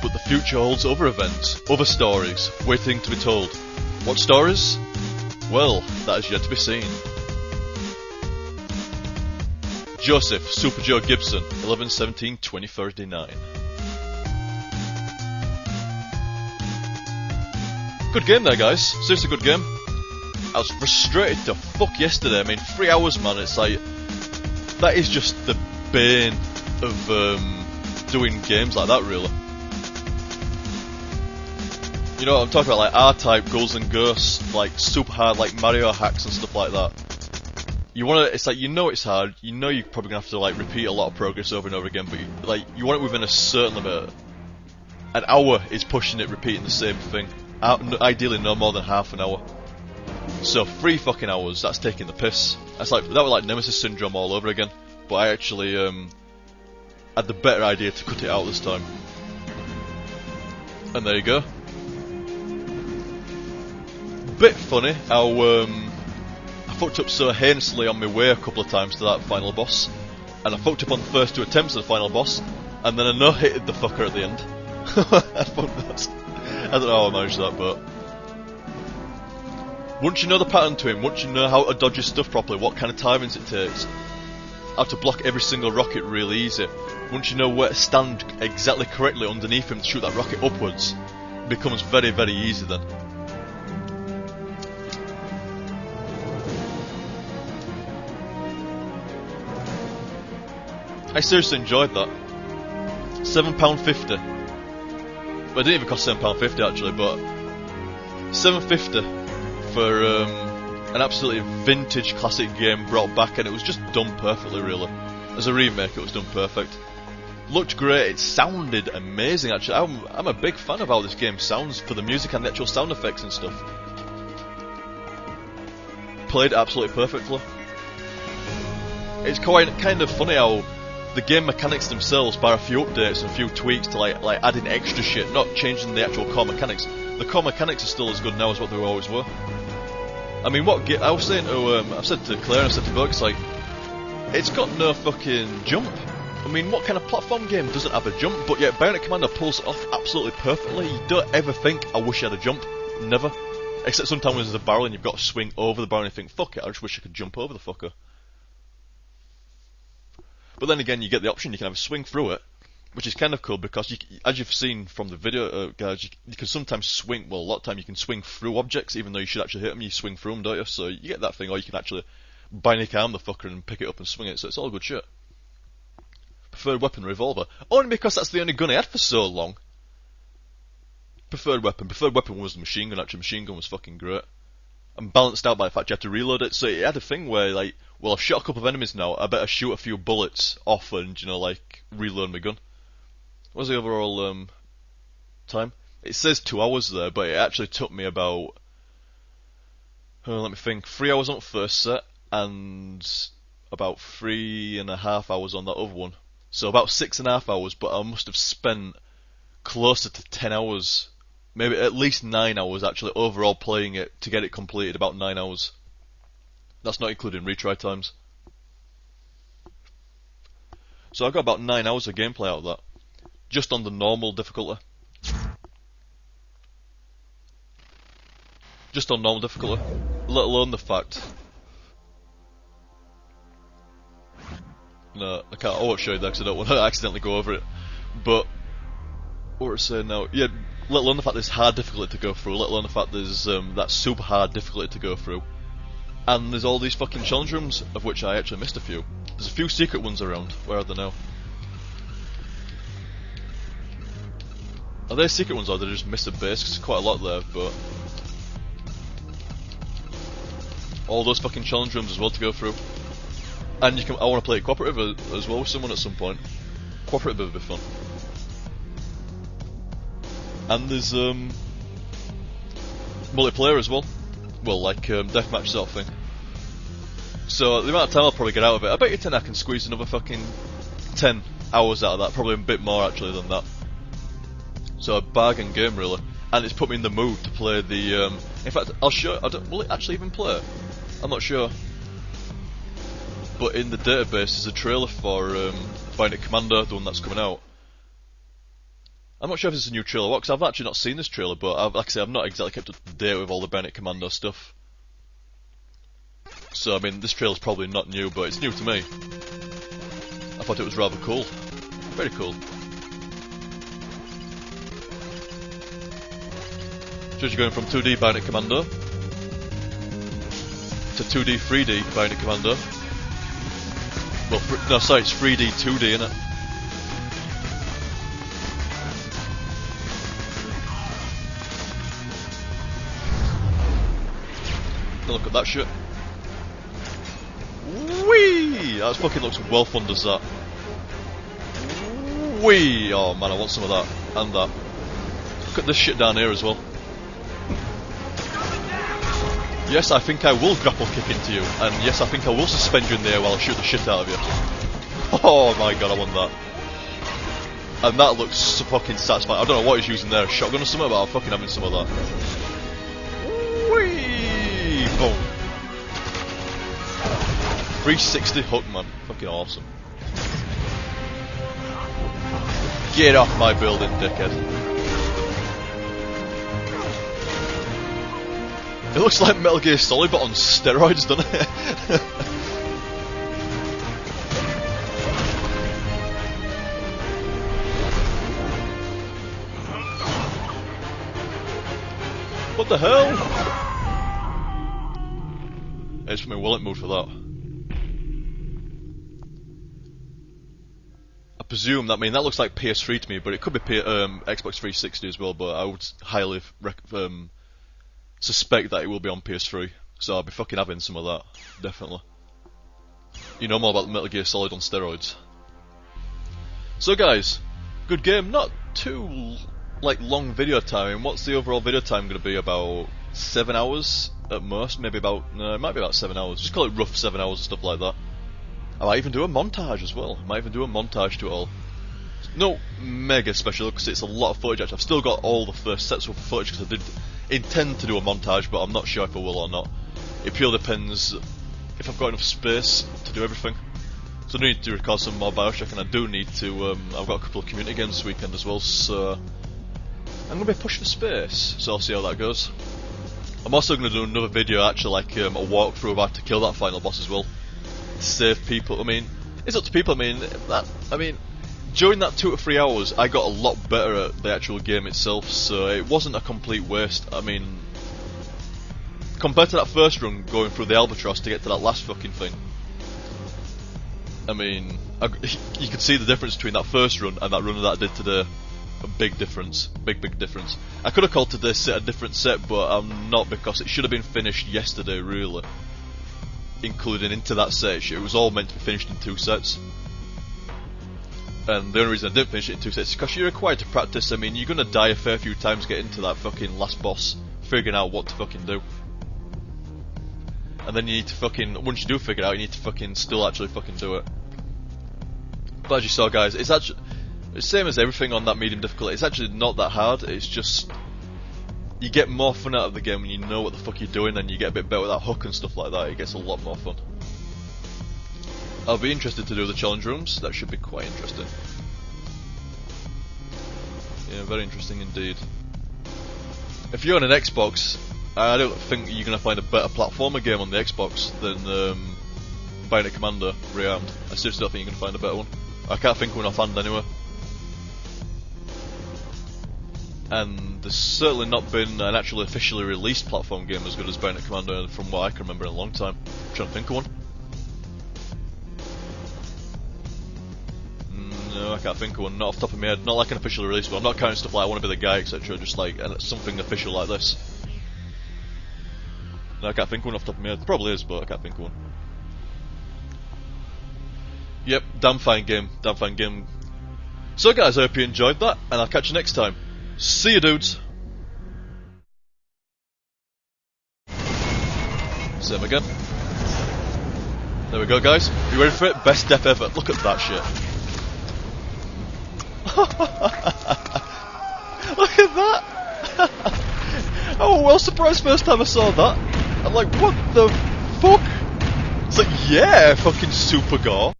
but the future holds other events, other stories, waiting to be told. What stories? Well, that is yet to be seen. Joseph, Super Joe Gibson, 11/17/2039. Good game there, guys. Seriously good game. I was frustrated to fuck yesterday. I mean, 3 hours, man. It's like, that is just the bane of doing games like that, really. You know what I'm talking about, like R-Type, Ghouls and Ghosts, like super hard, like Mario hacks and stuff like that. You want to, it's like, you know it's hard, you know you're probably going to have to like repeat a lot of progress over and over again, but you want it within a certain limit. An hour is pushing it, repeating the same thing. Ideally no more than half an hour. So 3 fucking hours, that's taking the piss. That was like Nemesis Syndrome all over again. But I actually had the better idea to cut it out this time. And there you go. Bit funny how I fucked up so heinously on my way a couple of times to that final boss. And I fucked up on the first 2 attempts of the final boss. And then I no-hitted the fucker at the end. I don't know how I managed that, but once you know the pattern to him, once you know how to dodge his stuff properly, what kind of timings it takes, how to block every single rocket really easy, once you know where to stand exactly correctly underneath him to shoot that rocket upwards, it becomes very, very easy then. I seriously enjoyed that. £7.50. Well, it didn't even cost £7.50 actually, but £7.50 for an absolutely vintage classic game brought back, and it was just done perfectly, really. As a remake, it was done perfect. Looked great, it sounded amazing actually. I'm a big fan of how this game sounds for the music and the actual sound effects and stuff. Played absolutely perfectly. It's kind of funny how the game mechanics themselves, bar a few updates and a few tweaks to like adding extra shit, not changing the actual core mechanics. The core mechanics are still as good now as what they always were. I mean, I was saying to, I've said to Claire and I said to Burks, like, it's got no fucking jump. I mean, what kind of platform game doesn't have a jump? But yet Bionic Commando pulls it off absolutely perfectly. You don't ever think, I wish I had a jump. Never. Except sometimes when there's a barrel and you've got to swing over the barrel and you think, fuck it, I just wish I could jump over the fucker. But then again, you get the option, you can have a swing through it, which is kind of cool because, as you've seen from the video, guys, you can sometimes swing, well, a lot of time you can swing through objects, even though you should actually hit them, you swing through them, don't you? So you get that thing, or you can actually bionic arm the fucker and pick it up and swing it, so it's all good shit. Preferred weapon, revolver. Only because that's the only gun I had for so long. Preferred weapon was the machine gun, actually. Machine gun was fucking great. And balanced out by the fact you had to reload it, so it had a thing where, like, well, I've shot a couple of enemies now, I better shoot a few bullets off and, you know, like, reload my gun. What was the overall, time? It says 2 hours there, but it actually took me about, let me think, 3 hours on the first set, and about 3.5 hours on that other one. So about 6.5 hours, but I must have spent closer to 10 hours, maybe at least 9 hours actually, overall playing it to get it completed, about 9 hours. That's not including retry times. So I got about 9 hours of gameplay out of that. Just on the normal difficulty. Just on normal difficulty. Let alone the fact... No, I can't. I won't show you that because I don't want to accidentally go over it. But... what we're saying now... Yeah, let alone the fact there's hard difficulty to go through. Let alone the fact there's that super hard difficulty to go through. And there's all these fucking challenge rooms, of which I actually missed a few. There's a few secret ones around. Where are they now? Are they secret ones or did I just miss a base? Because there's quite a lot there, but... all those fucking challenge rooms as well to go through. And you can. I want to play it cooperative as well with someone at some point. Cooperative would be fun. And there's multiplayer as well. Well, like deathmatch sort of thing. So the amount of time I'll probably get out of it, I bet you 10 I can squeeze another fucking 10 hours out of that. Probably a bit more actually than that. So a bargain game really. And it's put me in the mood to play the. In fact, I'll show. Will it actually even play? I'm not sure. But in the database there's a trailer for Bionic Commando, the one that's coming out. I'm not sure if it's a new trailer or what, because I've actually not seen this trailer, but like I say, I've not exactly kept up to date with all the Bionic Commando stuff. So, I mean, this trailer's probably not new, but it's new to me. I thought it was rather cool. Very cool. So you're going from 2D Bionic Commando to 2D 3D Bionic Commando. Well, no, sorry, it's 3D 2D, innit? Look at that shit. Whee! That fucking looks well fun, does that? Whee! Oh man, I want some of that. And that. Look at this shit down here as well. Yes, I think I will grapple kick into you. And yes, I think I will suspend you in the air while I shoot the shit out of you. Oh my god, I want that. And that looks so fucking satisfying. I don't know what he's using there, a shotgun or something, but I'm fucking having some of that. Whee! Boom. 360 hook, man. Fucking awesome. Get off my building, dickhead. It looks like Metal Gear Solid, but on steroids, doesn't it? What the hell? It's from my wallet mode for that. I presume that, I mean, that looks like PS3 to me, but it could be Xbox 360 as well, but I would highly suspect that it will be on PS3, so I'll be fucking having some of that, definitely. You know more about Metal Gear Solid on steroids. So guys, good game, not too long video time. And what's the overall video time going to be? About 7 hours at most, maybe about, no, it might be about 7 hours, just call it rough 7 hours and stuff like that. I might even do a montage as well. I might even do a montage to it all. No mega special because it's a lot of footage actually. I've still got all the first sets of footage because I did intend to do a montage, but I'm not sure if I will or not. It purely depends if I've got enough space to do everything. So I do need to record some more Bioshock, and I do need to, I've got a couple of community games this weekend as well, so I'm going to be pushing for space, so I'll see how that goes. I'm also going to do another video actually, like a walkthrough of how to kill that final boss as well. Save people. I mean, it's up to people. I mean, during that 2 to 3 hours, I got a lot better at the actual game itself, so it wasn't a complete waste. I mean, compared to that first run, going through the Albatross to get to that last fucking thing, I mean, you could see the difference between that first run and that run that I did today. A big difference. Big difference. I could have called today's set a different set, but I'm not, because it should have been finished yesterday, really. Including into that set, it was all meant to be finished in 2 sets. And the only reason I didn't finish it in 2 sets is because you're required to practice. I mean, you're gonna die a fair few times getting to that fucking last boss, figuring out what to fucking do. And then you need to fucking, once you do figure it out, you need to fucking still actually fucking do it. But as you saw, guys, it's actually the same as everything on that medium difficulty. It's actually not that hard. It's just you get more fun out of the game when you know what the fuck you're doing, and you get a bit better with that hook and stuff like that. It gets a lot more fun. I'll be interested to do the challenge rooms. That should be quite interesting. Yeah, very interesting indeed. If you're on an Xbox, I don't think you're going to find a better platformer game on the Xbox than Bionic Commando Rearmed. I seriously don't think you're going to find a better one. I can't think of one offhand anyway. And there's certainly not been an actually officially released platform game as good as Bionic Commando from what I can remember in a long time. I'm trying to think of one. No, I can't think of one, not off the top of my head. Not like an officially released one. I'm not counting stuff like I Want to Be the Guy, etc. Just like something official like this. No, I can't think of one off the top of my head. There probably is, but I can't think of one. Yep, damn fine game. Damn fine game. So guys, I hope you enjoyed that, and I'll catch you next time. See you, dudes. Same again. There we go, guys. You ready for it? Best death ever. Look at that shit. Look at that. I was well surprised first time I saw that. I'm like, what the fuck? It's like, yeah, fucking super gore.